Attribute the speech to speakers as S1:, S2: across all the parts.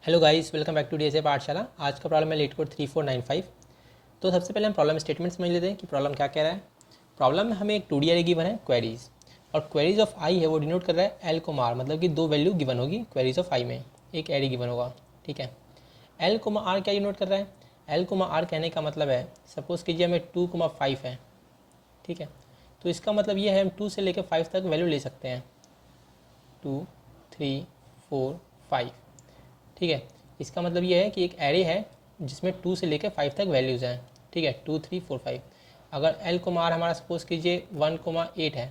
S1: Hello guys, welcome back to DSA Pathshala. आज का problem है लेट कोड 3495। तो सबसे पहले हम प्रॉब्लम स्टेटमेंट समझ लेते हैं कि प्रॉब्लम क्या कह रहा है। प्रॉब्लम में हमें एक 2D एरे गिवन है क्वेरीज, और क्वेरीज ऑफ आई है वो डिनोट कर रहा है एल कोमा आर, मतलब कि दो वैल्यू गिवन होगी क्वेरीज ऑफ आई में, एक एरे गिवन होगा। ठीक है, एल कोमा आर क्या डिनोट कर रहा है? एल कोमा आर कहने का मतलब है, सपोज कीजिए हमें 2,5 है। ठीक है, तो इसका मतलब ये है हम 2 से लेकर 5 तक वैल्यू ले सकते हैं, 2, 3, 4, 5। ठीक है, इसका मतलब ये है कि एक एरे है जिसमें 2 से लेकर 5 तक वैल्यूज़ हैं। ठीक है, 2, 3, 4, 5। अगर एल कोमा आर हमारा सपोज कीजिए 1,8 है,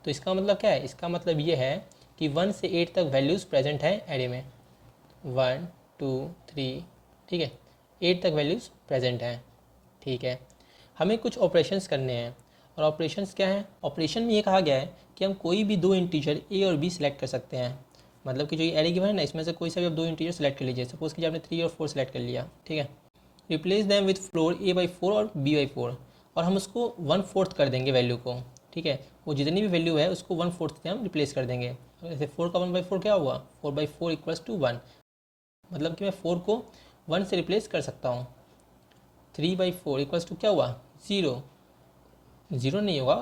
S1: तो इसका मतलब क्या है? इसका मतलब ये है कि 1 से 8 तक वैल्यूज़ प्रेजेंट हैं एरे में। 1, 2, 3, ठीक है, 8 तक वैल्यूज़ प्रेजेंट हैं। ठीक है, हमें कुछ ऑपरेशंस करने हैं, और ऑपरेशंस क्या हैं? ऑपरेशन में ये कहा गया है कि हम कोई भी दो इंटीजर ए और बी सिलेक्ट कर सकते हैं। मतलब कि जो ये एरे गिवन है ना, इसमें से कोई सा भी आप दो इंटीजर सेलेक्ट कर लीजिए। सपोज कि आपने 3 और 4 सेलेक्ट कर लिया। ठीक है, replace them with floor a/4 और b/4, और हम उसको 1/4 कर देंगे वैल्यू को। ठीक है, वो जितनी भी वैल्यू है उसको 1/4 से हम रिप्लेस कर देंगे। जैसे 4 का 1/4 क्या हुआ? 4/4 इक्वल्स टू 1, मतलब कि मैं 4 को 1 से रिप्लेस कर सकता हूँ। 3/4 इक्वल्स टू क्या हुआ? 0। 0 नहीं होगा,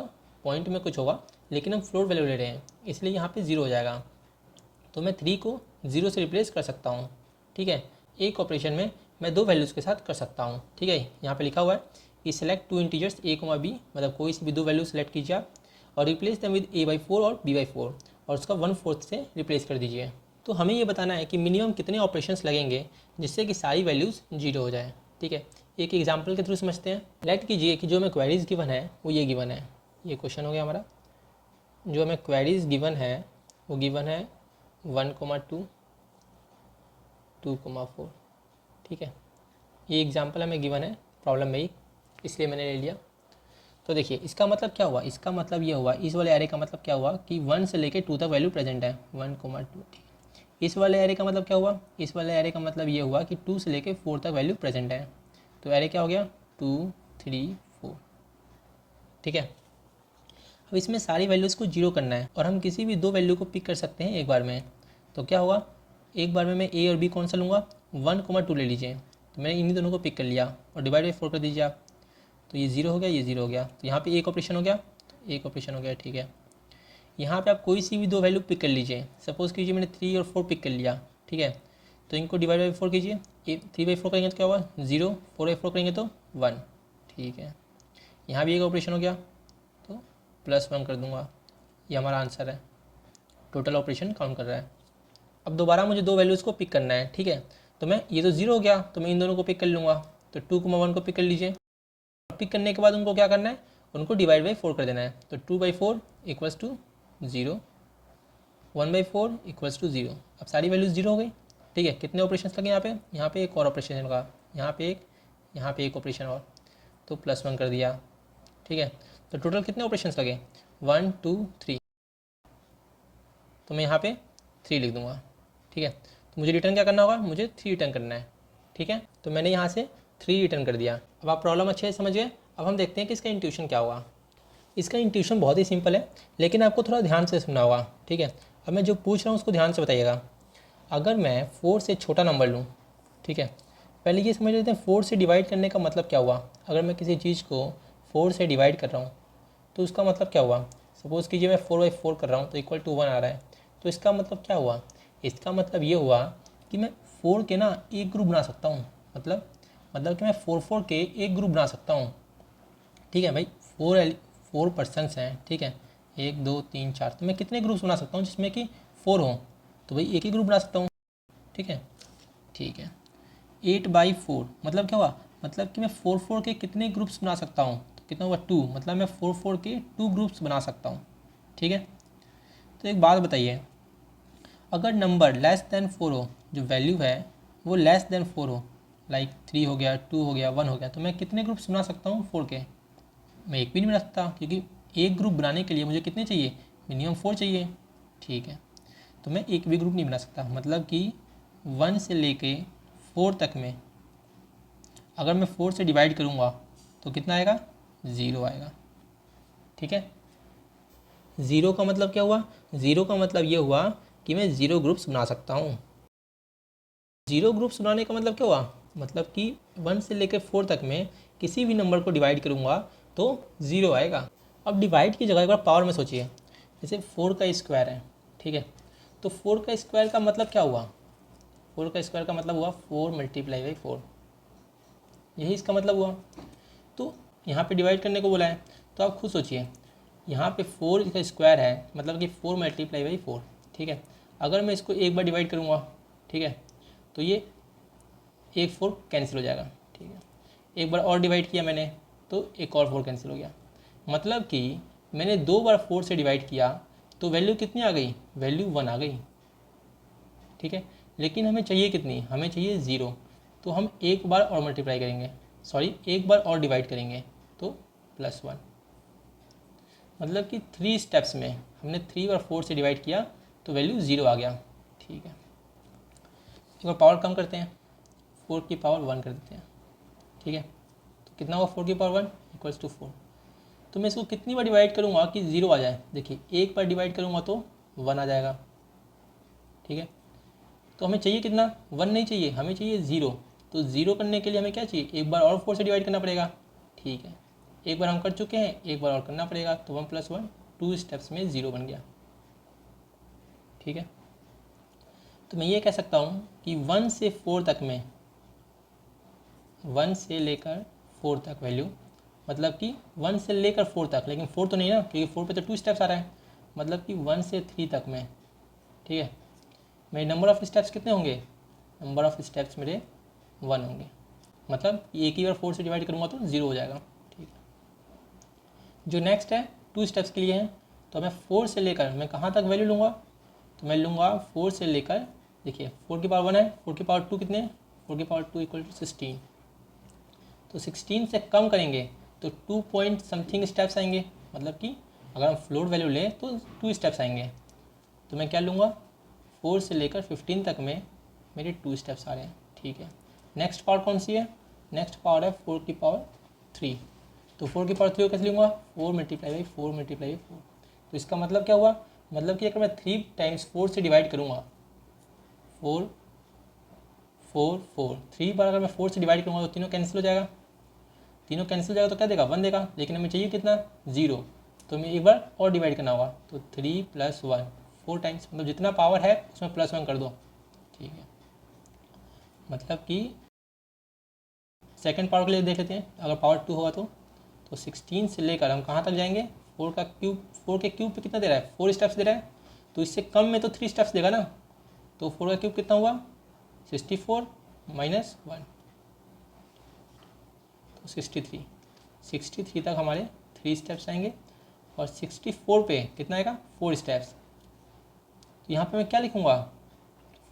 S1: पॉइंट में कुछ होगा, लेकिन हम फ्लोर वैल्यू ले रहे हैं इसलिए यहाँ पे 0 हो जाएगा। तो मैं 3 को 0 से रिप्लेस कर सकता हूँ। ठीक है, एक ऑपरेशन में मैं दो वैल्यूज़ के साथ कर सकता हूँ। ठीक है, यहाँ पे लिखा हुआ है कि select two integers a, b, मतलब कोई सी भी दो वैल्यू सेलेक्ट कीजिए आप, और रिप्लेस देम विद a/4 और b/4, और उसका 1/4 से रिप्लेस कर दीजिए। तो हमें ये बताना है कि मिनिमम कितने ऑपरेशंस लगेंगे जिससे कि सारी वैल्यूज़ 0 हो जाए। ठीक है, एक एग्जाम्पल के थ्रू समझते हैं। लेट कीजिए कि जो हमें क्वेरीज गिवन है वो ये गिवन है। ये क्वेश्चन हो गया हमारा। जो हमें क्वेरीज गिवन है वो गिवन है 1,2, 2,4। ठीक है, ये एग्जाम्पल हमें गिवन है प्रॉब्लम में ही, इसलिए मैंने ले लिया। तो देखिए इसका मतलब क्या हुआ? इसका मतलब ये हुआ, इस वाले एरे का मतलब क्या हुआ कि 1 से लेके 2 तक वैल्यू प्रेजेंट है, 1,2। ठीक है, इस वाले एरे का मतलब क्या हुआ? इस वाले एरे का मतलब ये हुआ कि 2 से लेके 4 तक वैल्यू प्रेजेंट है। तो एरे क्या हो गया? 2, 3, 4। ठीक है, अब इसमें सारी वैल्यूज़ को 0 करना है, और हम किसी भी दो वैल्यू को पिक कर सकते हैं एक बार में। तो क्या होगा? एक बार में मैं ए और बी कौन सा लूँगा? 1,2 ले लीजिए। तो मैंने इन्हीं दोनों को पिक कर लिया, और डिवाइड बाई 4 कर दीजिए आप। तो ये 0 हो गया, ये 0 हो गया, तो यहाँ पे एक ऑपरेशन हो गया, तो एक ऑपरेशन हो गया। ठीक है, यहाँ पे आप कोई सी भी दो वैल्यू पिक कर लीजिए। सपोज़ कीजिए मैंने 3 और 4 पिक कर लिया। ठीक है, तो इनको डिवाइड बाई 4 कीजिए। 3/4 करेंगे तो क्या हुआ? 0, 4/4 करेंगे तो 1। ठीक है, यहाँ भी एक ऑपरेशन हो गया, तो +1 कर दूंगा। ये हमारा आंसर है। टोटल ऑपरेशन काउंट कर रहा है। अब दोबारा मुझे दो वैल्यूज़ को पिक करना है। ठीक है, तो मैं ये तो 0 हो गया, तो मैं इन दोनों को पिक कर लूँगा। तो 2,1 को पिक कर लीजिए। पिक करने के बाद उनको क्या करना है? उनको डिवाइड बाई 4 कर देना है। तो 2/4 इक्वल्स टू 0, 1/4 इक्वल्स टू 0। अब सारी वैल्यूज़ 0 हो गई। ठीक है, कितने ऑपरेशन लगे यहाँ पे? यहाँ पे एक और ऑपरेशन लगा, यहाँ पे एक, यहाँ पे एक ऑपरेशन और, तो +1 कर दिया। ठीक है, तो टोटल कितने ऑपरेशन लगे? 1, 2, 3। तो मैं यहाँ पे 3 लिख दूँगा। ठीक है, तो मुझे रिटर्न क्या करना होगा? मुझे 3 रिटर्न करना है। ठीक है, तो मैंने यहाँ से 3 रिटर्न कर दिया। अब आप प्रॉब्लम अच्छे से समझ गए। अब हम देखते हैं कि इसका इंट्यूशन क्या होगा। इसका इंट्यूशन बहुत ही सिंपल है, लेकिन आपको थोड़ा ध्यान से सुनना होगा। ठीक है, अब मैं जो पूछ रहा हूँ उसको ध्यान से बताइएगा। अगर मैं 4 से छोटा नंबर लूँ, ठीक है, पहले ये समझ लेते हैं 4 से डिवाइड करने का मतलब क्या हुआ। अगर मैं किसी चीज़ को 4 से डिवाइड कर रहा हूँ तो उसका मतलब क्या हुआ? सपोज़ कीजिए मैं 4/4 कर रहा हूँ तो इक्वल टू 1 आ रहा है। तो इसका मतलब क्या हुआ? इसका मतलब ये हुआ कि मैं 4 के ना एक ग्रुप बना सकता हूँ। मतलब कि मैं 4 के एक ग्रुप बना सकता हूँ। ठीक है भाई, 4 पर्सनस हैं। ठीक है, 1, 2, 3, 4, तो मैं कितने ग्रुप्स बना सकता हूँ जिसमें कि 4 हों? तो भाई एक ही ग्रुप बना सकता हूँ। ठीक है, ठीक है, 8/4 मतलब क्या हुआ? मतलब कि मैं 4 के कितने ग्रुप्स बना सकता हूँ? तो कितना हुआ? 2, मतलब मैं 4 के 2 ग्रुप्स बना सकता हूँ। ठीक है, तो एक बात बताइए, अगर नंबर लेस देन 4 हो, जो वैल्यू है वो लेस देन 4 हो, लाइक 3 हो गया, 2 हो गया, 1 हो गया, तो मैं कितने ग्रुप्स बना सकता हूँ 4 के? मैं एक भी नहीं बना सकता, क्योंकि एक ग्रुप बनाने के लिए मुझे कितने चाहिए? मिनिमम 4 चाहिए। ठीक है, तो मैं एक भी ग्रुप नहीं बना सकता। मतलब कि 1 से लेके 4 तक में अगर मैं 4 से डिवाइड करूँगा तो कितना आएगा? 0 आएगा। ठीक है, 0 का मतलब क्या हुआ? 0 का मतलब ये हुआ कि मैं 0 ग्रुप्स बना सकता हूँ। ज़ीरो ग्रुप्स बनाने का मतलब क्या हुआ, मतलब कि 1 से लेकर 4 तक में किसी भी नंबर को डिवाइड करूँगा तो 0 आएगा। अब डिवाइड की जगह एक बार पावर में सोचिए, जैसे 4 का स्क्वायर है, ठीक है, तो 4 का स्क्वायर का मतलब क्या हुआ, 4 का स्क्वायर का मतलब हुआ 4 मल्टीप्लाई बाई 4, यही इसका मतलब हुआ। तो यहाँ पे डिवाइड करने को बोला है, तो आप खुद सोचिए, यहाँ पे 4 का स्क्वायर है मतलब कि 4 मल्टीप्लाई बाई 4, ठीक है। अगर मैं इसको एक बार डिवाइड करूँगा, ठीक है, तो ये 4 कैंसिल हो जाएगा, ठीक है। एक बार और डिवाइड किया मैंने तो एक और 4 कैंसिल हो गया, मतलब कि मैंने 2 बार 4 से डिवाइड किया तो वैल्यू कितनी आ गई, वैल्यू 1 आ गई, ठीक है। लेकिन हमें चाहिए कितनी, हमें चाहिए 0, तो हम एक बार और मल्टीप्लाई करेंगे, सॉरी एक बार और डिवाइड करेंगे तो +1, मतलब कि 3 स्टेप्स में हमने 3 बार 4 से डिवाइड किया तो वैल्यू 0 आ गया, ठीक है। एक बार पावर कम करते हैं, 4 की पावर 1 कर देते हैं, ठीक है, तो कितना हुआ 4 की पावर 1 इक्वल्स टू 4। तो मैं इसको कितनी बार डिवाइड करूँगा कि 0 आ जाए, देखिए एक बार डिवाइड करूँगा तो 1 आ जाएगा, ठीक है। तो हमें चाहिए कितना, 1 नहीं चाहिए, हमें चाहिए 0, तो 0 करने के लिए हमें क्या चाहिए, एक बार और 4 से डिवाइड करना पड़ेगा, ठीक है। एक बार हम कर चुके हैं, एक बार और करना पड़ेगा, तो 1 + 1 2 स्टेप्स में 0 बन गया, ठीक है। तो मैं ये कह सकता हूँ कि 1 से 4 तक में, 1 से लेकर 4 तक वैल्यू, मतलब कि 1 से लेकर 4 तक, लेकिन 4 तो नहीं ना, क्योंकि 4 पे तो 2 स्टेप्स आ रहा है, मतलब कि 1 से 3 तक में, ठीक है। मेरे नंबर ऑफ़ स्टेप्स कितने होंगे, नंबर ऑफ़ स्टेप्स मेरे 1 होंगे, मतलब एक ही बार 4 से डिवाइड करूँगा तो 0 हो जाएगा, ठीक है। जो नेक्स्ट है 2 स्टेप्स के लिए है, तो मैं 4 से लेकर मैं कहाँ तक वैल्यू लूँगा, तो मैं लूँगा 4 से लेकर, देखिए 4 की पावर 1 है, 4 की पावर 2 कितने हैं, 4 की पावर 2 इक्वल टू 16, तो 16 से कम करेंगे तो 2 पॉइंट समथिंग स्टेप्स आएंगे, मतलब कि अगर हम फ्लोट वैल्यू लें तो 2 स्टेप्स आएंगे, तो मैं क्या लूँगा 4 से लेकर 15 तक में मेरे 2 स्टेप्स आ रहे हैं, ठीक है। नेक्स्ट पावर कौन सी है, नेक्स्ट पावर है 4 की पावर 3, तो 4 की पावर 3 को कैसे लूँगा, 4 मल्टीप्लाई बाई 4 मल्टीप्लाई बाई 4, तो इसका मतलब क्या हुआ, मतलब कि अगर मैं 3 टाइम्स 4 से डिवाइड करूँगा, 4 4 4 3 बार अगर मैं 4 से डिवाइड करूँगा तो तीनों कैंसिल हो जाएगा, तीनों कैंसिल हो जाएगा तो क्या देगा, 1 देगा, लेकिन हमें चाहिए कितना 0, तो हमें एक बार और डिवाइड करना होगा, तो 3 + 1 4 टाइम्स, मतलब जितना पावर है उसमें +1 कर दो, ठीक है। मतलब कि सेकंड पावर के लिए देख लेते हैं, अगर पावर 2 होगा तो 16 से लेकर हम कहाँ तक जाएंगे, 4 का क्यूब, 4 के क्यूब पे कितना दे रहा है, 4 स्टेप्स दे रहा है, तो इससे कम में तो 3 स्टेप्स देगा ना, तो 4 का क्यूब कितना हुआ 64 - 1, तो 63 तक हमारे 3 स्टेप्स आएंगे, और 64 पे कितना आएगा 4 स्टेप्स, तो यहाँ पे मैं क्या लिखूँगा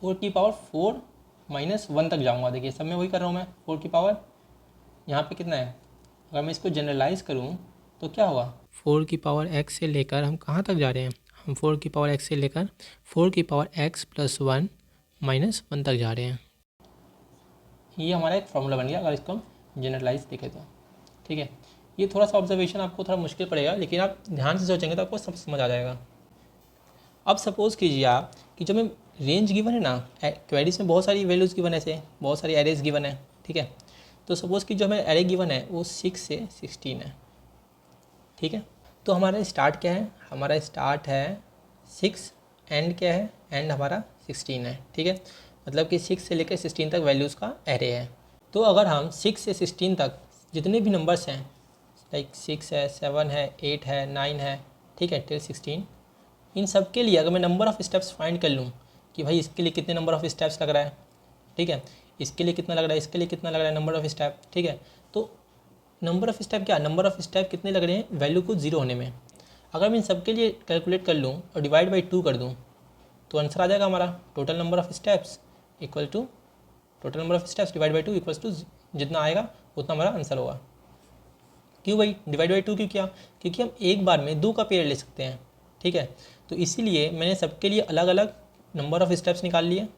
S1: 4 की पावर 4 - 1 तक जाऊँगा, देखिए सब में वही कर रहा हूँ मैं, 4 की पावर यहाँ पे कितना है, अगर मैं इसको जनरलाइज करूँ तो क्या होगा, 4 की पावर x से लेकर हम कहाँ तक जा रहे हैं, हम 4 की पावर x से लेकर 4 की पावर x + 1 - 1 तक जा रहे हैं। ये हमारा एक फॉर्मूला बन गया, अगर इसको हम जनरलाइज देखें तो, ठीक है। ये थोड़ा सा ऑब्जर्वेशन आपको थोड़ा मुश्किल पड़ेगा, लेकिन आप ध्यान से सोचेंगे तो आपको सब समझ आ जाएगा। अब सपोज़ कीजिए आप कि जो मैं रेंज गिवन है ना, क्वेरीज में बहुत सारी वैल्यूज़ गिवन है, ऐसे बहुत सारी एरेज गिवन है, ठीक है। तो सपोज़ कि जो हमें एरे गिवन है वो 6 से 16 है, ठीक है। तो हमारा स्टार्ट क्या है, हमारा स्टार्ट है 6, एंड क्या है, एंड हमारा 16 है, ठीक है। मतलब कि 6 से लेकर 16 तक वैल्यूज़ का एरे है। तो अगर हम 6 से 16 तक जितने भी नंबर्स हैं, लाइक 6 है, 7 है, 8 है, 9 है, ठीक है, टिल 16, इन सब के लिए अगर मैं नंबर ऑफ़ स्टेप्स फाइंड कर लूँ कि भाई इसके लिए कितने नंबर ऑफ़ स्टेप्स लग रहा है, ठीक है, इसके लिए कितना लग रहा है, इसके लिए कितना लग रहा है नंबर ऑफ़ स्टेप, ठीक है। तो नंबर ऑफ़ स्टेप क्या, नंबर ऑफ़ स्टेप कितने लग रहे हैं वैल्यू को 0 होने में, अगर मैं इन सब के लिए कैलकुलेट कर लूँ और डिवाइड बाई 2 कर दूँ तो आंसर आ जाएगा हमारा total number of steps equal to total number of steps divide by 2 equals to जितना आएगा उतना हमारा आंसर होगा। क्यों भाई डिवाइड बाई 2 क्यों किया, क्योंकि हम एक बार में 2 का पेयर ले सकते हैं, ठीक है। तो इसीलिए मैंने सबके लिए अलग अलग नंबर ऑफ़ स्टेप्स निकाल लिए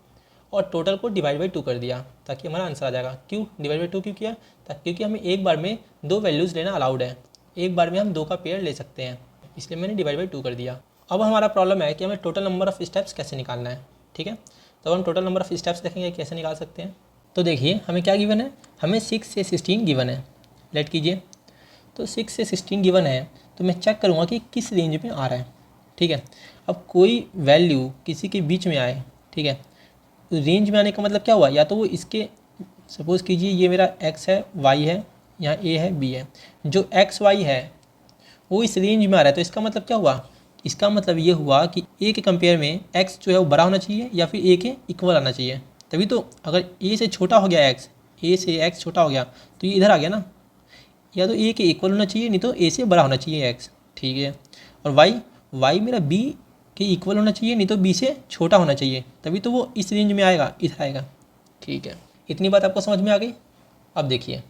S1: और टोटल को डिवाइड बाई 2 कर दिया ताकि हमारा आंसर आ जाएगा। क्यों डिवाइड बाई 2 क्यों किया, क्योंकि हमें एक बार में 2 वैल्यूज़ लेना अलाउड है, एक बार में हम 2 का पेयर ले सकते हैं, इसलिए मैंने डिवाइड बाई 2 कर दिया। अब हमारा प्रॉब्लम है कि हमें टोटल नंबर ऑफ़ स्टेप्स कैसे निकालना है, ठीक है। तो हम टोटल नंबर ऑफ स्टेप्स देखेंगे कैसे निकाल सकते हैं। तो देखिए हमें क्या गिवन है, हमें 6 से 16 गिवन है। लेट कीजिए, तो 6 से 16 गिवन है, तो मैं चेक करूँगा कि किस रेंज में आ रहा है। ठीक है, अब कोई वैल्यू किसी के बीच में आए, ठीक है, तो रेंज में आने का मतलब क्या हुआ, या तो वो इसके, सपोज़ कीजिए ये मेरा x है, y है, यहाँ a है, b है, जो x y है वो इस रेंज में आ रहा है, तो इसका मतलब क्या हुआ, इसका मतलब ये हुआ कि a के कंपेयर में x जो है वो बड़ा होना चाहिए या फिर a के इक्वल आना चाहिए। तभी तो अगर a से छोटा हो गया x, a से x छोटा हो गया तो ये इधर आ गया ना, या तो a के इक्वल होना चाहिए, नहीं तो a से बड़ा होना चाहिए x। ठीक है, और y मेरा b के इक्वल होना चाहिए, नहीं तो b से छोटा होना चाहिए, तभी तो वो इस रेंज में आएगा, इधर आएगा। ठीक है, इतनी बात आपको समझ में आ गई। अब देखिए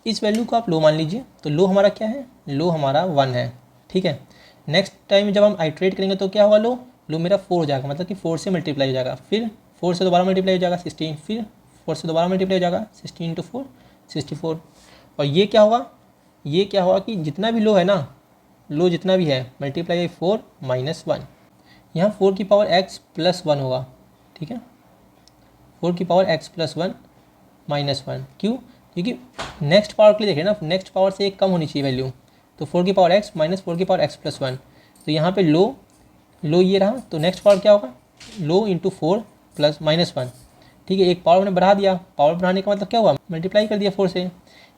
S1: इस वैल्यू को आप लो मान लीजिए, तो लो हमारा क्या है, लो हमारा 1 है। ठीक है, नेक्स्ट टाइम जब हम आइट्रेट करेंगे तो क्या होगा, लो मेरा 4 हो जाएगा, मतलब कि 4 से मल्टीप्लाई हो जाएगा, फिर 4 से दोबारा मल्टीप्लाई हो जाएगा 16, फिर 4 से दोबारा मल्टीप्लाई हो जाएगा 16 × 4 64। और ये क्या होगा, ये क्या होगा कि जितना भी लो है ना, लो जितना भी है मल्टीप्लाई 4 - 1, यहाँ 4 की पावर x + 1 होगा। ठीक है, 4 की पावर x + 1 - 1, क्यों, क्योंकि नेक्स्ट पावर के लिए देखें ना, नेक्स्ट पावर से एक कम होनी चाहिए वैल्यू, तो 4 की पावर x - 4 की पावर x + 1, तो यहाँ पे लो ये रहा, तो नेक्स्ट पावर क्या होगा, लो × 4 + -1। ठीक है, एक पावर मैंने बढ़ा दिया, पावर बढ़ाने का मतलब क्या हुआ, मल्टीप्लाई कर दिया 4 से,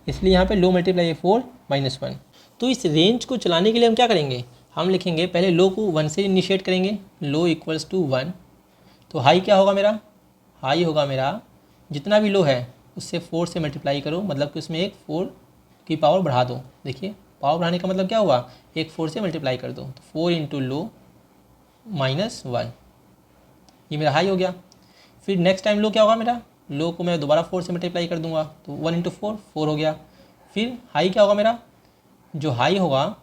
S1: इसलिए यहाँ पे लो मल्टीप्लाई 4 - 1। तो इस रेंज को चलाने के लिए हम क्या करेंगे, हम लिखेंगे पहले लो को 1 से इनिशिएट करेंगे, लो = 1, तो हाई क्या होगा मेरा, हाई होगा मेरा जितना भी लो है उससे 4 से मल्टीप्लाई करो, मतलब कि उसमें एक 4 की पावर बढ़ा दो। देखिए पावर बढ़ाने का मतलब क्या हुआ, एक 4 से मल्टीप्लाई कर दो, तो 4 × लो -1, ये मेरा हाई हो गया। फिर नेक्स्ट टाइम लो क्या होगा मेरा, लो को मैं दोबारा 4 से मल्टीप्लाई कर दूंगा, तो 1 × 4 4 हो गया। फिर हाई क्या होगा मेरा, जो हाई होगा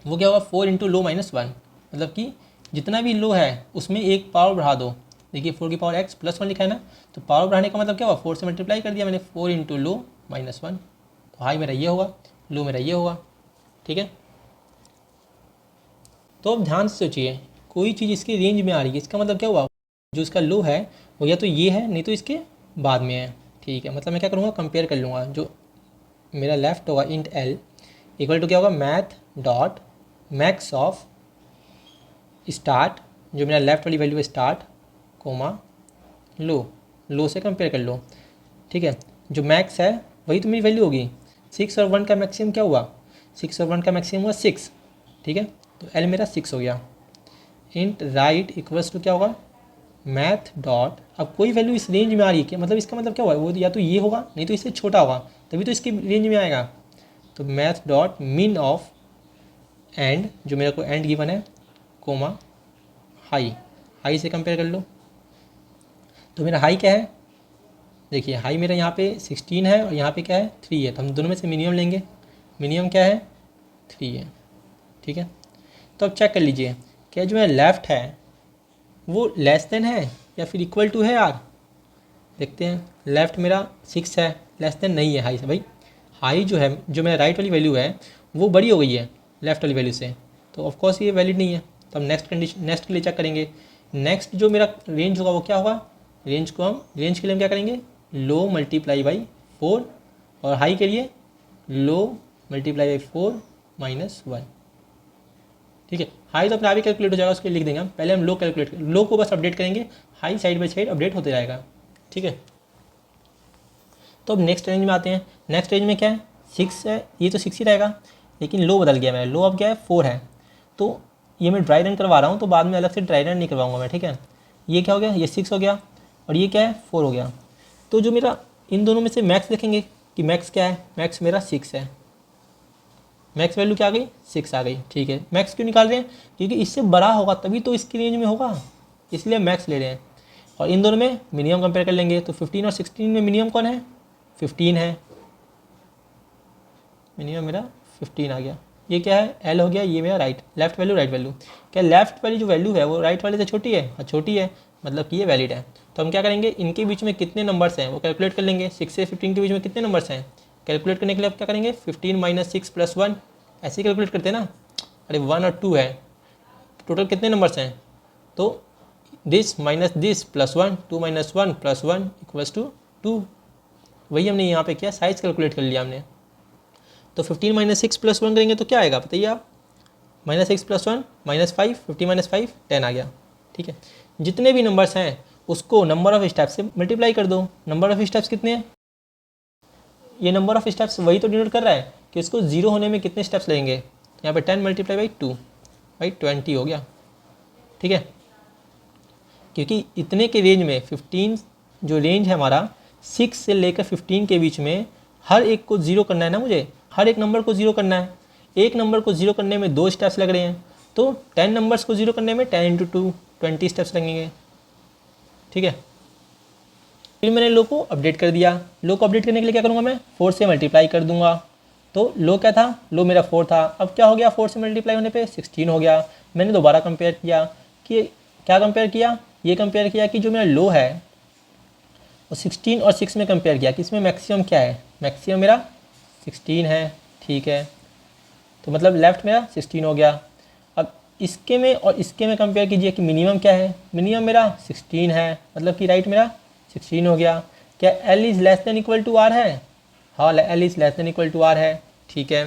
S1: वो क्या होगा, 4 × लो -1, मतलब कि जितना भी लो है उसमें एक पावर बढ़ा दो। देखिए 4 की पावर x + 1 लिखा है ना, तो पावर बढ़ाने का मतलब क्या हुआ, 4 से मल्टीप्लाई कर दिया मैंने, 4 × लो -1, तो हाई मेरा ये होगा, लो मेरा ये होगा। ठीक है, तो अब ध्यान से सोचिए, कोई चीज़ इसकी रेंज में आ रही है, इसका मतलब क्या हुआ, जो इसका लो है वो या तो ये है, नहीं तो इसके बाद में है। ठीक है, मतलब मैं क्या करूँगा, कंपेयर कर लूँगा, जो मेरा लेफ्ट होगा int l = क्या होगा, math.max ऑफ स्टार्ट, जो मेरा लेफ्ट वाली वैल्यू है स्टार्ट, कोमा लो से कंपेयर कर लो। ठीक है, जो मैक्स है वही तो मेरी वैल्यू होगी, 6 और 1 का मैक्सिमम क्या हुआ, 6 और 1 का मैक्सिमम हुआ 6। ठीक है, तो एल मेरा 6 हो गया। इंट राइट = क्या होगा, मैथ डॉट, अब कोई वैल्यू इस रेंज में आ रही है क्या, मतलब इसका मतलब क्या हुआ, वो या तो ये होगा, नहीं तो इससे छोटा होगा, तभी तो इसकी रेंज में आएगा। तो math dot min of and, जो मेरे को एंड गिवन है, कोमा हाई से कंपेयर कर लो, तो मेरा हाई क्या है, देखिए हाई मेरा यहाँ पे 16 है और यहाँ पे क्या है 3 है, तो हम दोनों में से मिनिमम लेंगे, मिनिमम क्या है 3 है। ठीक है, तो अब चेक कर लीजिए, क्या जो मेरा लेफ़्ट है वो लेस देन है या फिर इक्वल टू है यार, देखते हैं। लेफ़्ट मेरा 6 है, लेस देन नहीं है हाई से, भाई हाई जो है, जो मेरा राइट वाली वैल्यू है वो बड़ी हो गई है लेफ़्ट वाली वैल्यू से, तो ऑफकोर्स ये वैलिड नहीं है। तो हम नेक्स्ट के लिए चेक करेंगे, नेक्स्ट जो मेरा रेंज होगा वो क्या होगा, रेंज के लिए हम क्या करेंगे, लो × 4, और हाई के लिए लो × 4 - 1। ठीक है, हाई तो अपने आप ही कैलकुलेट हो जाएगा, उसके लिए लिख देंगे हम, पहले हम लो कैलकुलेट, लो को बस अपडेट करेंगे, high side by side update होते रहेगा। ठीक है, तो अब नेक्स्ट रेंज में आते हैं। नेक्स्ट रेंज में क्या है, 6 है, ये तो 6 ही रहेगा, लेकिन लो बदल गया मेरा, लो अब क्या है 4 है, तो ये मैं ड्राई रन करवा रहा हूँ, तो बाद में अलग से ड्राई रन नहीं करवाऊँगा मैं। ठीक है, ये क्या हो गया, ये 6 हो गया, और ये क्या है 4 हो गया। तो जो मेरा इन दोनों में से मैक्स देखेंगे कि मैक्स क्या है, मैक्स मेरा 6 है, मैक्स वैल्यू क्या आ गई 6 आ गई। ठीक है, मैक्स क्यों निकाल रहे हैं, क्योंकि इससे बड़ा होगा तभी तो इसकी रेंज में होगा, इसलिए मैक्स ले रहे हैं। और इन दोनों में मिनिमम कंपेयर कर लेंगे, तो 15 और 16 में मिनिमम कौन है, 15 है, मिनिमम मेरा 15 आ गया। ये क्या है एल हो गया, ये मेरा लेफ्ट वैल्यू राइट वैल्यू, क्या लेफ्ट वाली जो वैल्यू है वो राइट वाले से छोटी है, हाँ छोटी है, मतलब कि ये वैलिड है। तो हम क्या करेंगे, इनके बीच में कितने नंबर्स हैं वो कैलकुलेट कर लेंगे, 6 से 15 के बीच में कितने नंबर्स हैं, कैलकुलेट करने के लिए आप क्या करेंगे, 15 - 6 + 1, ऐसे ही कैलकुलेट करते हैं ना। अरे 1 और 2 है, टोटल कितने नंबर्स हैं, तो this minus this plus 1, 2 minus 1 plus 1 equals to 2। वही हमने यहाँ पे किया, साइज़ कैलकुलेट कर लिया हमने। तो 15 माइनस 6 प्लस 1 करेंगे तो क्या आएगा बताइए आप, -6 प्लस 1 -5, 15 माइनस 5 10 आ गया। ठीक है, जितने भी नंबर्स हैं उसको नंबर ऑफ स्टेप्स से मल्टीप्लाई कर दो। नंबर ऑफ स्टेप्स कितने हैं, ये नंबर ऑफ स्टेप्स वही तो डिनोट कर रहा है कि उसको 0 होने में कितने स्टेप्स लगेंगे। यहाँ पे 10 मल्टीप्लाई बाई 2 बाई 20 हो गया। ठीक है, क्योंकि इतने के रेंज में 15 जो रेंज है हमारा 6 से लेकर 15 के बीच में हर एक को 0 करना है ना, मुझे हर एक नंबर को 0 करना है। एक नंबर को 0 करने में 2 स्टेप्स लग रहे हैं, तो 10 नंबर्स को 0 करने में 10 इंटू 2 20 स्टेप्स लगेंगे। ठीक है, फिर मैंने लो को अपडेट कर दिया। लो को अपडेट करने के लिए क्या करूँगा मैं, 4 से मल्टीप्लाई कर दूंगा। तो लो क्या था, लो मेरा 4 था, अब क्या हो गया 4 से मल्टीप्लाई होने पे 16 हो गया। मैंने दोबारा कंपेयर किया कि क्या कंपेयर किया, ये कंपेयर किया कि जो मेरा लो है वो 16 और 6 में कंपेयर किया कि इसमें मैक्सिमम क्या है, मैक्सिमम मेरा 16 है। ठीक है, तो मतलब लेफ़्ट मेरा 16 हो गया। अब इसके में और इसके में कंपेयर कीजिए कि मिनिमम क्या है, मिनिमम मेरा 16 है, मतलब कि राइट मेरा 16 हो गया। क्या L is less than equal to R है, हाँ L is less than equal to R है। ठीक है,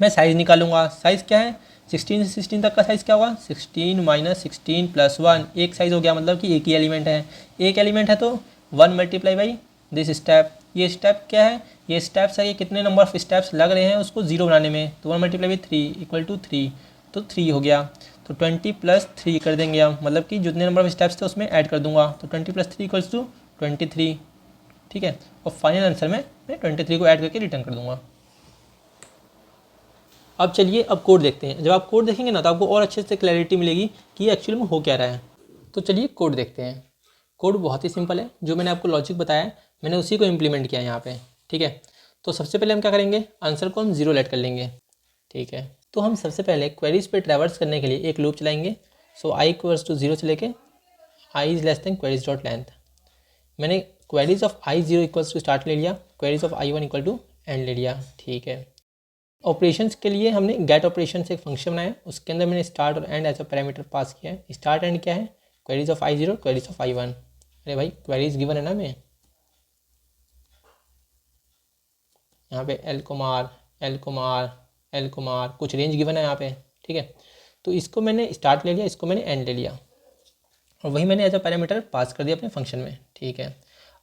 S1: मैं साइज़ निकालूंगा, साइज़ क्या है 16 से 16 तक का साइज़ क्या होगा, 16 माइनस 16 प्लस 1, एक साइज़ हो गया, मतलब कि एक ही एलिमेंट है। एक एलिमेंट है तो 1 मल्टीप्लाई बाई दिस स्टेप। ये स्टेप क्या है, ये स्टेप्स है, ये कितने नंबर ऑफ स्टेप्स लग रहे हैं उसको 0 बनाने में, तो 1 मल्टीप्लाई बाई 3 इक्वल टू 3, तो 3 हो गया। तो 20 प्लस 3 कर देंगे हम, मतलब कि जितने नंबर ऑफ स्टेप्स थे उसमें ऐड कर दूंगा, तो 20 प्लस 3 इक्वल्स टू 23। ठीक है, और फाइनल आंसर में मैं 23 को ऐड करके रिटर्न कर दूंगा। अब चलिए अब कोड देखते हैं। जब आप कोड देखेंगे ना तो आपको और अच्छे से क्लैरिटी मिलेगी कि ये एक्चुअली में हो क्या रहा है। तो चलिए कोड देखते हैं। कोड बहुत ही सिंपल है, जो मैंने आपको लॉजिक बताया है मैंने उसी को इम्प्लीमेंट किया है यहाँ पे। ठीक है, तो सबसे पहले हम क्या करेंगे, आंसर को हम 0 लेट कर लेंगे। ठीक है, तो हम सबसे पहले क्वेरीज पे ट्रैवर्स करने के लिए एक लूप चलाएंगे। सो i इक्वल्स टू 0 से लेके i is less than queries dot length. मैंने queries of i 0 equals to start ले लिया, queries of i 1 equal to end ले लिया। ठीक है, ऑपरेशंस के लिए हमने गेट ऑपरेशन से एक फंक्शन बनाया, उसके अंदर मैंने स्टार्ट और end as a parameter pass किया है। स्टार्ट एंड क्या है, queries of i 0 queries of i 1। अरे भाई क्वेरीज गिवन है ना, मैं यहाँ पे एल कुमार कुछ रेंज गिवन है यहाँ पे। ठीक है, तो इसको मैंने स्टार्ट ले लिया, इसको मैंने एंड ले लिया, और वही मैंने एज अ पैरामीटर पास कर दिया अपने फंक्शन में। ठीक है,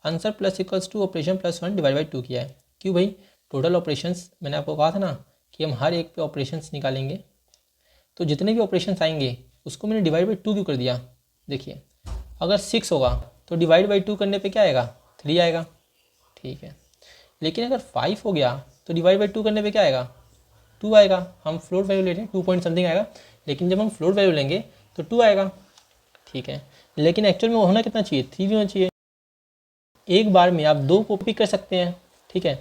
S1: answer plus equals to operation plus 1 divide by 2 किया है। क्यों भाई, टोटल ऑपरेशंस मैंने आपको कहा था ना कि हम हर एक पे ऑपरेशंस निकालेंगे, तो जितने भी ऑपरेशंस आएंगे उसको मैंने डिवाइड बाई 2 क्यों कर दिया। देखिए अगर 6 होगा तो डिवाइड बाई 2 करने पे क्या आएगा, 3 आएगा। ठीक है, लेकिन अगर 5 हो गया तो डिवाइड बाई 2 करने पे क्या आएगा, 2 आएगा। हम फ्लोट वैल्यू ले रहे हैं, 2 पॉइंट समथिंग आएगा, लेकिन जब हम फ्लोट वैल्यू लेंगे तो 2 आएगा। ठीक है, लेकिन एक्चुअल में होना कितना चाहिए, 3 भी होना चाहिए। एक बार में आप 2 को पिक कर सकते हैं। ठीक है,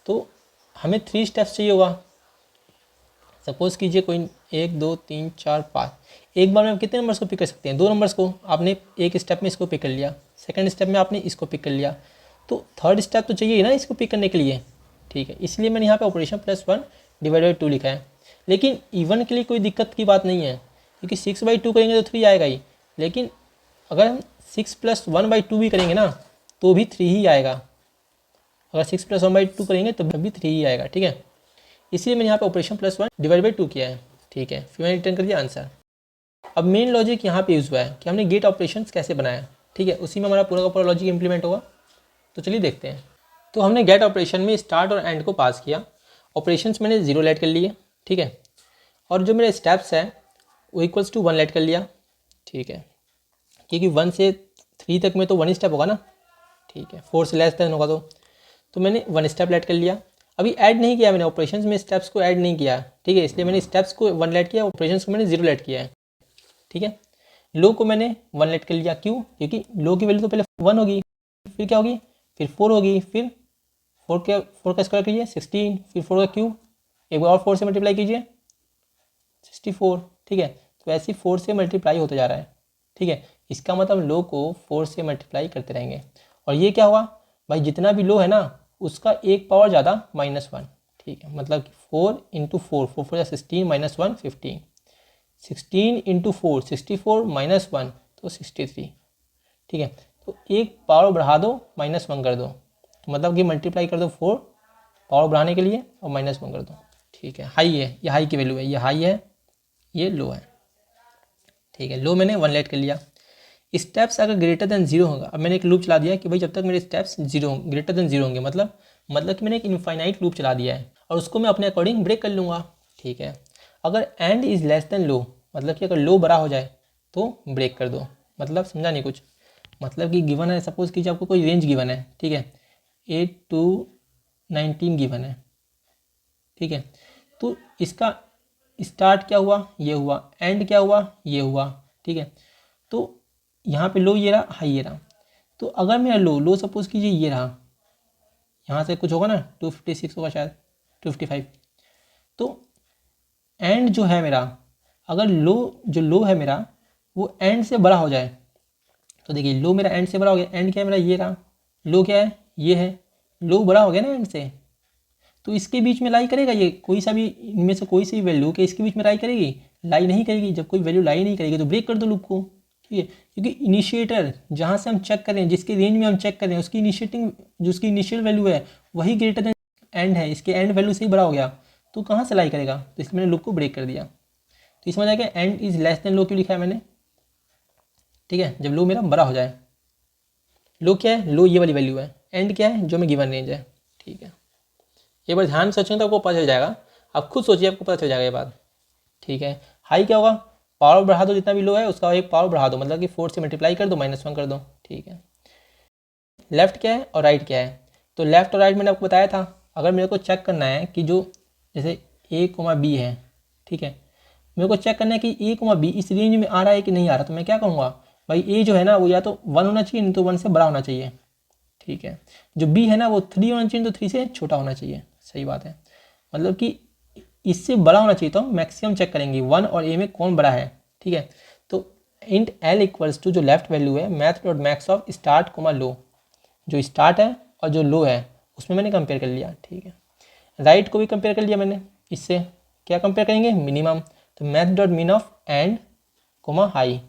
S1: तो हमें 3 स्टेप्स चाहिए होगा। सपोज कीजिए कोई 1 2 3 4 5, एक बार में आप कितने नंबर्स को पिक कर सकते हैं, 2 नंबर्स को। आपने एक स्टेप में इसको पिक कर लिया, सेकंड स्टेप में आपने इसको पिक कर लिया, तो थर्ड स्टेप तो चाहिए ना इसको पिक करने के लिए। ठीक है, इसलिए मैंने यहाँ पे ऑपरेशन प्लस 1 डिवाइड बाई 2 लिखा है। लेकिन इवन के लिए कोई दिक्कत की बात नहीं है, क्योंकि 6 बाई 2 करेंगे तो 3 आएगा ही, लेकिन अगर हम 6 प्लस 1 बाई 2 भी करेंगे ना तो भी 3 ही आएगा। अगर 6 प्लस 1 बाई 2 करेंगे तो भी 3 ही आएगा। ठीक है, इसलिए मैंने यहाँ पे ऑपरेशन प्लस 1 डिवाइड बाई 2 किया है। ठीक है, फिर मैंने रिटर्न कर दिया आंसर। अब मेन लॉजिक यहाँ पे यूज़ हुआ है कि हमने गेट ऑपरेशंस कैसे बनाया। ठीक है, उसी में हमारा पूरा का पूरा लॉजिक इंप्लीमेंट होगा। तो चलिए देखते हैं। तो हमने गेट ऑपरेशन में स्टार्ट और एंड को पास किया, ऑपरेशंस मैंने 0 लेट कर लिए। ठीक है, और जो मेरे स्टेप्स है वो इक्वल्स टू 1 लेट कर लिया। ठीक है, क्योंकि 1 से 3 तक में तो 1 स्टेप होगा ना। ठीक है, 4 से लेस देन होगा तो मैंने 1 स्टेप लेट कर लिया। अभी ऐड नहीं किया मैंने, ऑपरेशंस में स्टेप्स को ऐड नहीं किया। ठीक है, इसलिए मैंने स्टेप्स को 1 लेट किया, ऑपरेशंस को मैंने 0 लेट किया है। ठीक है, लो को मैंने 1 लेट कर लिया। क्यों, क्योंकि लो की वैल्यू तो पहले 1 होगी, फिर क्या होगी, फिर 4 होगी, फिर 4 का स्क्वायर कीजिए 16, फिर 4 का क्यूब, एक बार और 4 से मल्टीप्लाई कीजिए 64। ठीक है, तो ऐसे 4 से मल्टीप्लाई होता जा रहा है। ठीक है, इसका मतलब लो को 4 से मल्टीप्लाई करते रहेंगे, और ये क्या हुआ भाई, जितना भी लो है ना उसका एक पावर ज़्यादा -1। ठीक है, मतलब 4 इंटू 4, 4 4 16 -1 15, 16 इंटू 4 64 -1, तो 63, ठीक है। तो एक पावर बढ़ा दो, -1 कर दो, तो मतलब कि मल्टीप्लाई कर दो 4 पावर बढ़ाने के लिए और -1 कर दो, ठीक है। हाई है, ये हाई की वैल्यू है, ये हाई है, ये लो है, ठीक है। लो मैंने 1 लेट कर लिया। स्टेप्स अगर ग्रेटर देन 0 होगा, अब मैंने एक लूप चला दिया कि भाई जब तक मेरे स्टेप्स ग्रेटर देन 0 होंगे, मतलब कि मैंने एक इनफाइनाइट लूप चला दिया है और उसको मैं अपने अकॉर्डिंग ब्रेक कर लूँगा, ठीक है। अगर end is less than low, मतलब कि अगर लो बड़ा हो जाए तो ब्रेक कर दो, मतलब समझा नहीं कुछ। मतलब कि गिवन है, सपोज कीजिए आपको कोई रेंज गिवन है, ठीक है, 8 to 19 गिवन है, ठीक है। तो इसका स्टार्ट क्या हुआ, ये हुआ, एंड क्या हुआ, ये हुआ, ठीक है। तो यहाँ पे लो ये रहा, हाई ये रहा। तो अगर मेरा लो सपोज कीजिए ये रहा, यहाँ से कुछ होगा ना 256 होगा शायद, 255। तो एंड जो है मेरा, अगर लो है मेरा वो एंड से बड़ा हो जाए, तो देखिए लो मेरा एंड से बड़ा हो गया, एंड क्या है मेरा ये रहा, लो क्या है ये है, लो बड़ा हो गया ना एंड से, तो इसके बीच में लाई करेगा ये, कोई सा भी इनमें से कोई सी भी वैल्यू के इसके बीच में लाई करेगी, लाई नहीं करेगी। जब कोई वैल्यू लाई नहीं करेगी तो ब्रेक कर दो लूप को, ठीक है। क्योंकि इनिशिएटर जहाँ से हम चेक करें, जिसकी रेंज में हम चेक करें, उसकी इनिशिएटिंग जो उसकी इनिशियल वैल्यू है वही ग्रेटर देन एंड है, इसके एंड वैल्यू से ही बड़ा हो गया, तो कहाँ से लाई करेगा, तो इसलिए मैंने लूप को ब्रेक कर दिया। तो इसमें जाके end is less than low क्यों लिखा है मैंने, ठीक है। जब लो मेरा बड़ा हो जाए, लो क्या है, लो ये वाली वैल्यू है, एंड क्या है जो मैं गिवन रेंज है, ठीक है। एक बार ध्यान से सोचेंगे तो आपको पता चल जाएगा, आप खुद सोचिए आपको पता चल जाएगा ये बात, ठीक है। हाई क्या होगा, पावर बढ़ा दो, जितना भी लो है उसका एक पावर बढ़ा दो, मतलब कि 4 से मल्टीप्लाई कर दो, -1 कर दो, ठीक है। लेफ्ट क्या है और राइट क्या है, तो लेफ्ट और राइट मैंने आपको बताया था। अगर मेरे को चेक करना है कि जो जैसे A, B है, ठीक है, मेरे को चेक करना है कि A, B इस रेंज में आ रहा है कि नहीं आ रहा, तो मैं क्या करूँगा भाई, A जो है ना वो या तो 1 होना चाहिए, नहीं तो 1 से बड़ा होना चाहिए, ठीक है। जो B है ना वो 3 होना चाहिए, तो 3 से छोटा होना चाहिए, सही बात है। मतलब कि इससे बड़ा होना चाहिए, तो हम मैक्सिमम चेक करेंगे 1 और A में कौन बड़ा है, ठीक है। तो इंट L इक्वल्स टू जो लेफ्ट वैल्यू है math dot max of start लो, जो स्टार्ट है और जो लो है उसमें मैंने कंपेयर कर लिया, ठीक है। राइट को भी कंपेयर कर लिया मैंने, इससे क्या कंपेयर करेंगे, मिनिमम, तो मैथ डॉट मिन ऑफ एंड हाई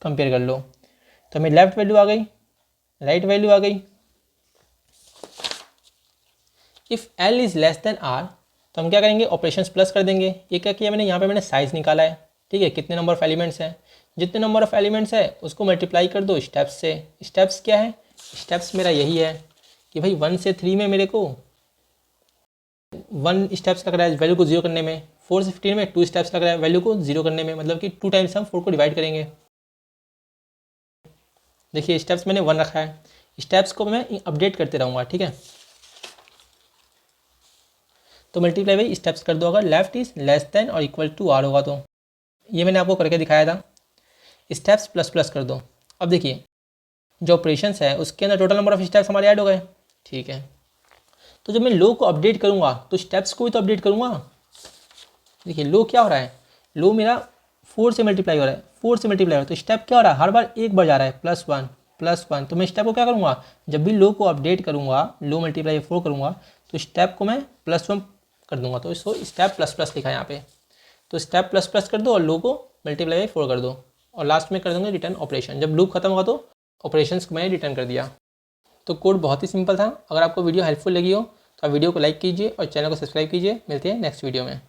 S1: कंपेयर कर लो, तो हमें लेफ्ट वैल्यू आ गई, राइट वैल्यू आ गई। If L is less then R, तो हम क्या करेंगे, ऑपरेशंस प्लस कर देंगे। ये क्या किया मैंने, यहाँ पे मैंने साइज़ निकाला है, ठीक है, कितने नंबर ऑफ एलिमेंट्स हैं, जितने नंबर ऑफ एलिमेंट्स है उसको मल्टीप्लाई कर दो स्टेप्स से। स्टेप्स क्या है, स्टेप्स मेरा यही है कि भाई 1 से 3 में मेरे को 1 स्टेप्स लग रहा है वैल्यू को 0 करने में, 4 से 15 में 2 स्टेप्स लग रहा है वैल्यू को 0 करने में, मतलब कि 2 टाइम्स हम 4 को डिवाइड करेंगे। देखिए स्टेप्स मैंने 1 रखा है, स्टेप्स को मैं अपडेट करते रहूँगा, ठीक है। तो मल्टीप्लाई बाई स्टेप्स कर दो, अगर लेफ्ट इज लेस देन और इक्वल टू R होगा, तो ये मैंने आपको करके दिखाया था। स्टेप्स प्लस प्लस कर दो। अब देखिए जो ऑपरेशंस है उसके अंदर टोटल नंबर ऑफ स्टेप्स हमारे ऐड हो गए, ठीक है। तो जब मैं लो को अपडेट करूँगा तो स्टेप्स को भी तो अपडेट करूँगा। देखिए लो क्या हो रहा है, लो मेरा 4 से मल्टीप्लाई हो रहा है, 4 से मल्टीप्लाई हो रहा है, तो स्टेप क्या हो रहा है, हर बार एक बार जा रहा है, +1, तो मैं स्टेप को क्या करूँगा, जब भी लो को अपडेट करूँगा, लो मल्टीप्लाई 4 करूँगा, तो स्टेप को मैं +1 कर दूँगा, तो इसको स्टेप प्लस प्लस लिखा है यहाँ पे। तो स्टेप प्लस प्लस कर दो और लो को मल्टीप्लाई 4 कर दो, और लास्ट में कर दूँगा रिटर्न ऑपरेशन। जब लूप खत्म होगा तो ऑपरेशंस को मैंने रिटर्न कर दिया। तो कोड बहुत ही सिंपल था। अगर आपको वीडियो हेल्पफुल लगी हो तो आप वीडियो को लाइक कीजिए और चैनल को सब्सक्राइब कीजिए। मिलते हैं नेक्स्ट वीडियो में।